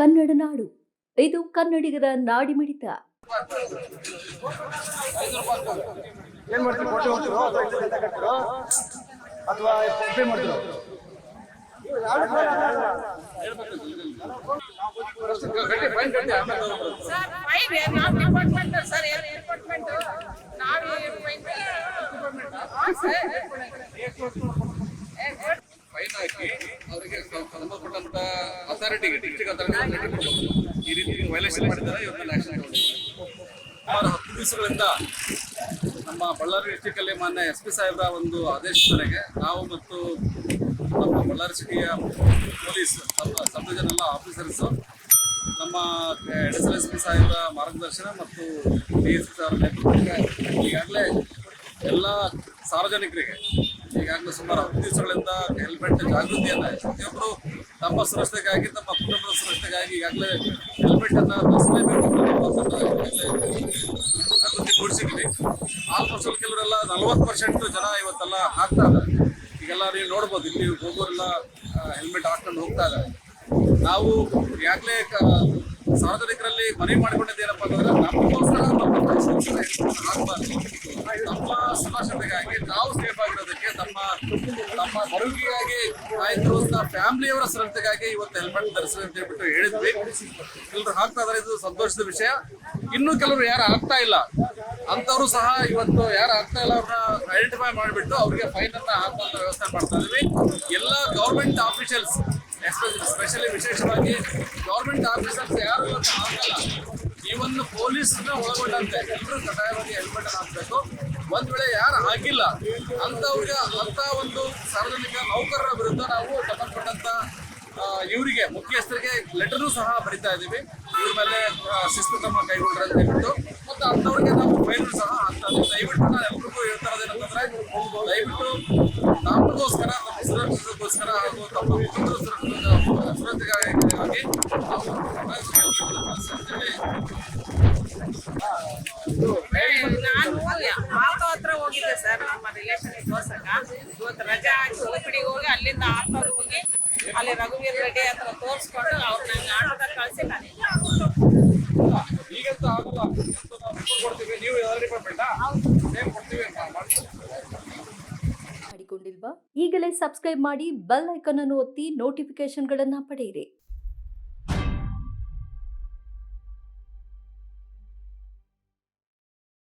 ಕನ್ನಡ ನಾಡು, ಇದು ಕನ್ನಡಿಗರ ನಾಡಿಮಿಡಿತ. ಫೈನ್ ಹಾಕಿ ಅವರಿಗೆ ಸಂಬಂಧಪಟ್ಟಂತ ಅಥಾರಿಟಿಗೆ ಡಿಸ್ಟ್ರಿಕ್ಟ್ ಅಥಾರಿಟಿ ಈ ರೀತಿ ವೈಲೇಷನ್ ಮಾಡಿದ್ದಾರೆ. ಇವತ್ತಲ್ಲಿ ಆಕ್ಷನ್ ಸುಮಾರು 10 ದಿವಸಗಳಿಂದ ನಮ್ಮ ಬಳ್ಳಾರಿ ಡಿಸ್ಟ್ರಿಕ್ಟಲ್ಲಿ ಮಾನ್ಯ SP ಸಾಹೇಬರ ಒಂದು ಆದೇಶದ ಮೇರೆಗೆ ನಾವು ಮತ್ತು ನಮ್ಮ ಬಳ್ಳಾರಿ ಸಿಟಿಯ ಪೊಲೀಸ್ ಸಬ್ ಡಿವಿಷನ್ ಎಲ್ಲ ಆಫೀಸರ್ಸು ನಮ್ಮ SP ಸಾಹೇಬರ ಮಾರ್ಗದರ್ಶನ ಮತ್ತು DSP ಸಾಹೇಬರ ನೇತೃತ್ವಕ್ಕೆ ಈಗಾಗಲೇ ಎಲ್ಲ ಸಾರ್ವಜನಿಕರಿಗೆ ಈಗಾಗಲೇ ಸುಮಾರು 10 ದಿವಸಗಳಿಂದ ಹೆಲ್ಮೆಟ್ ಜಾಗೃತಿಯನ್ನು ಪ್ರತಿಯೊಬ್ಬರು ತಮ್ಮ ಸುರಕ್ಷತೆಗಾಗಿ ತಮ್ಮ ಕುಟುಂಬದ ಸುರಕ್ಷತೆಗಾಗಿ ಈಗಾಗಲೇ ಹೆಲ್ಮೆಟನ್ನು ಧರಿಸಲೇಬೇಕು ಜಾಗೃತಿ ಮೂಡಿಸಿದ್ದೀವಿ. ಆಲ್ಮೋಸ್ಟ್ ಕೆಲವರೆಲ್ಲ 40% ಜನ ಇವತ್ತೆಲ್ಲ ಹಾಕ್ತಾ ಇದ್ದಾರೆ. ಈಗೆಲ್ಲ ನೀವು ನೋಡ್ಬೋದು, ಇಲ್ಲಿ ಹೋಗೋರೆಲ್ಲ ಹೆಲ್ಮೆಟ್ ಹಾಕೊಂಡು ಹೋಗ್ತಾ ಇದ್ದಾರೆ. ನಾವು ಈಗಾಗಲೇ ಸಾರ್ವಜನಿಕರಲ್ಲಿ ಮನವಿ ಮಾಡಿಕೊಂಡಿದ್ದೇನಪ್ಪ ಅಂತಂದ್ರೆ ನಮಗೋಸ್ಕರ ಹಾಕಬಾರ್ದು, ನಮ್ಮ ಸುರಕ್ಷತೆಗಾಗಿ ನಾವು ಸೇಫ್ ಆಗಿರೋದಕ್ಕೆ ನಮ್ಮ ಬರುವಿಗಾಗಿ ಕಾಯ್ದಿರುವಂತ ಫ್ಯಾಮಿಲಿಯವರ ಸುರಕ್ಷತೆಗಾಗಿ ಇವತ್ತು ಹೆಲ್ಮೆಟ್ ಧರಿಸಲಿ ಅಂತ ಹೇಳ್ಬಿಟ್ಟು ಹೇಳಿದ್ವಿ. ಕೆಲವರು ಹಾಕ್ತಾ ಇದಾರೆ, ಇದು ಸಂತೋಷದ ವಿಷಯ. ಇನ್ನು ಕೆಲವರು ಯಾರು ಹಾಕ್ತಾ ಇಲ್ಲ ಅಂತವರು ಸಹ ಇವತ್ತು ಯಾರು ಆಗ್ತಾ ಇಲ್ಲ ಅವ್ರನ್ನ ಐಡೆಂಟಿಫೈ ಮಾಡಿಬಿಟ್ಟು ಅವ್ರಿಗೆ ಫೈನ್ ಅನ್ನ ಹಾಕುವಂತ ವ್ಯವಸ್ಥೆ ಮಾಡ್ತಾ ಇದ್ವಿ. ಎಲ್ಲ ಗೌರ್ಮೆಂಟ್ ಆಫೀಷಿಯಲ್ಸ್ ಸ್ಪೆಷಲಿ ವಿಶೇಷವಾಗಿ ಗೌರ್ಮೆಂಟ್ ಆಫೀಸರ್ಸ್ ಯಾರು ಇವತ್ತು ಹಾಕಲ್ಲ, ಈವನ್ ಪೊಲೀಸ್ನ ಒಳಗೊಂಡಂತೆ ಎಲ್ಲರೂ ಕಡ್ಡಾಯವಾಗಿ ಹೆಲ್ಮೆಟ್ ಹಾಕಬೇಕು. ಒಂದ್ ವೇಳೆ ಯಾರು ಹಾಕಿಲ್ಲ ಅಂತವ್ರಿಗೆ ಅಂತ ಒಂದು ಸಾರ್ವಜನಿಕ ನೌಕರರ ವಿರುದ್ಧ ನಾವು ಸಂಬಂಧಪಟ್ಟಂತ ಇವರಿಗೆ ಮುಖ್ಯಸ್ಥರಿಗೆ ಲೆಟರ್ನು ಸಹ ಬರಿತಾ ಇದ್ದೀವಿ. ಇವ್ರ ಮೇಲೆ ಶಿಸ್ತು ಕ್ರಮ ಕೈಗೊಳ್ಳ್ರಿ ಅಂತ ಹೇಳ್ಬಿಟ್ಟು ಮತ್ತು ಅಂಥವ್ರಿಗೆ ನಾವು ಫೈನ್ ಸಹ ಹಾಕ್ತಾ ಇದ್ದೀವಿ. ದಯವಿಟ್ಟು ನಾನು ಎಲ್ರಿಗೂ ಹೇಳ್ತಾ ಇರೋದೇನಂತಂದ್ರೆ, ದಯವಿಟ್ಟು ನಮಗೋಸ್ಕರ ನಮ್ಮ ಸುರಕ್ಷತೆಗೋಸ್ಕರ ಹಾಗೂ ತಮ್ಮ ಕುಟುಂಬದ ಸುರಕ್ಷತೆಗಾಗಿ ಆಟೋ ಹತ್ರ ಹೋಗಿದ್ದೆ ಸರ್, ನಮ್ಮ ರಿಲೇಷನ್ ತೋರ್ಸಕ. ಇವತ್ತು ರಜೆ ಹಾಕಿ OPDಗೆ ಹೋಗಿ ಅಲ್ಲಿಂದ ಆಟೋಗೆ ಹೋಗಿ ಅಲ್ಲಿ ರಘುವೀರ್ ರೆಡ್ಡಿ ಹತ್ರ ತೋರಿಸ್ಕೊಂಡು ಅವ್ರು ನಂಗೆ ಆಟೋದಾಗ ಕಳಿಸಿ ಈಗಂತೂ ಆಗಲ್ಲ, ಕೊಡ್ತೀವಿ. ನೀವು ಡಿಪಾರ್ಟ್ಮೆಂಟಾ ಕೊಡ್ತೀವಿ ಮಾಡಿಕೊಂಡಿಲ್ವಾ? ಈಗಲೇ ಸಬ್ಸ್ಕ್ರೈಬ್ ಮಾಡಿ, ಬೆಲ್ ಐಕಾನ್ ಅನ್ನು ಒತ್ತಿ ನೋಟಿಫಿಕೇಶನ್ಗಳನ್ನ ಪಡೆಯಿರಿ.